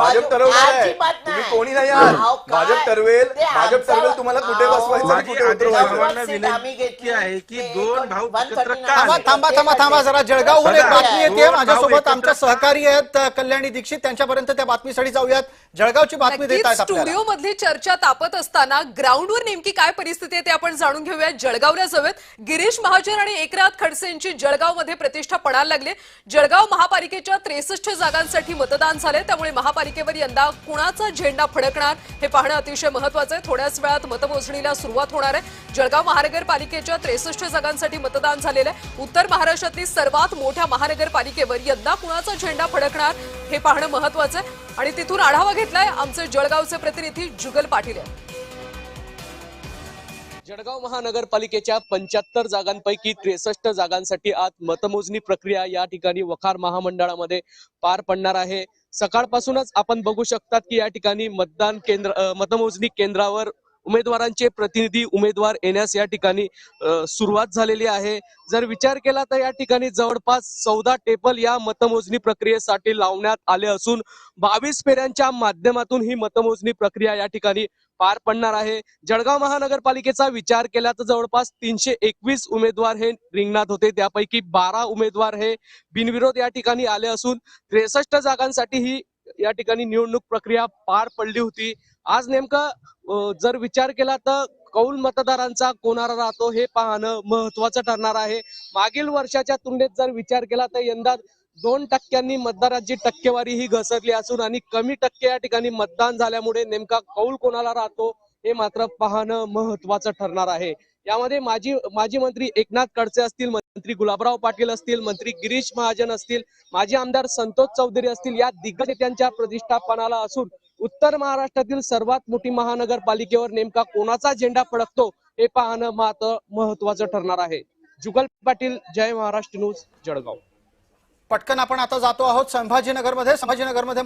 भाजप ठरवणार आहे, अजिबात तुम्ही नाही. कोणी नाही आहात. अहो, काय? भाजप ठरवेल, ते भाजप आमचा- ठरवेल तुम्हाला कुठे अहो, बसवायचं आणि कुठे माझी उतरवायचं. आदेश विनंती आहे की दोन भाऊ एकत्र का थांबा आले? थांबा थांबा थांबा जरा जळगावहून एक बातमी येते दोन भाऊ माझ्यासोबत एकत्र आमच्या सहकारी आहेत कल्याणी दीक्षित, त्यांच्यापर्यंत त्या बातमीसाठी जाऊयात. जळगावची बातमी देत आहेत आपल्याला. स्टुडिओ मधली चर्चा तापत असताना ग्राउंडवर नेमकी काय परिस्थिती आहे ते आपण जाणून घेऊया. जळगावला जाऊयात. गिरीश महाजन आणि एकनाथ खडसे यांची जळगावमध्ये प्रतिष्ठा पणाला लागली. जळगाव महापालिकेच्या 63 जागांसाठी मतदान झाले, त्यामुळे महापालिकेवर यंदा कुणाचा झेंडा फडकणार हे पाहणं अतिशय महत्वाचं आहे. थोड्याच वेळात मतमोजणीला सुरुवात होणार आहे. जळगाव महानगरपालिकेच्या 63 जागांसाठी मतदान झालेलं आहे. उत्तर महाराष्ट्रातली सर्वात मोठ्या महानगरपालिकेवर यंदा कुणाचा झेंडा फडकणार हे पाहणं महत्वाचं आहे. आणि तिथून आढावा घेतलाय आमचे जळगावचे प्रतिनिधी जुगल पाटील यांनी. जळगाव महानगरपालिकेच्या 75 जागांपैकी 63 जागांसाठी आज मतमोजणी प्रक्रिया या ठिकाणी वखार महामंडळामध्ये पार पडणार आहे. सकाळपासूनच आपण बघू शकतात की या ठिकाणी मतमोजणी केंद्रावर उमेदवारांचे प्रतिनिधी उमेदवार येण्यास या ठिकाणी सुरुवात झालेली आहे. जर विचार केला तर या ठिकाणी जवळपास 14 टेबल या मतमोजणी प्रक्रियेसाठी लावण्यात आले असून 22 फेऱ्यांच्या माध्यमातून ही मतमोजणी प्रक्रिया या ठिकाणी पार पडणार आहे. जळगाव महानगरपालिकेचा विचार केला तर जवळपास 321 उमेदवार हे रिंगणात होते, त्यापैकी 12 उमेदवार हे बिनविरोध या ठिकाणी आले असून 63 जागांसाठी ही या ठिकाणी निवडणूक प्रक्रिया पार पडली होती. आज नेमकं जर विचार केला तर कौल मतदारांचा कोणाला राहतो हे पाहणं महत्वाचं ठरणार आहे. मागील वर्षाच्या तुलनेत जर विचार केला तर यंदा 2% मतदारांची टक्केवारी ही घसरली असून आणि कमी टक्के या ठिकाणी मतदान झाल्यामुळे नेमका कौल कोणाला राहतो हे मात्र पाहणं महत्वाचं ठरणार आहे. यामध्ये माजी मंत्री एकनाथ खडसे असतील, मंत्री गुलाबराव पाटील असतील, मंत्री गिरीश महाजन असतील, माजी आमदार संतोष चौधरी असतील, या दिग्गज नेत्यांच्या प्रतिष्ठा पणाला असून उत्तर महाराष्ट्रातील सर्वात मोठी महानगरपालिकेवर नेमका कोणाचा झेंडा फडकतो हे पाहणं मात्र महत्वाचं ठरणार आहे. जुगल पाटील, जय महाराष्ट्र न्यूज, जळगाव. पटकन आपण आता जातो आहोत संभाजीनगरमध्ये. संभाजीनगरमध्ये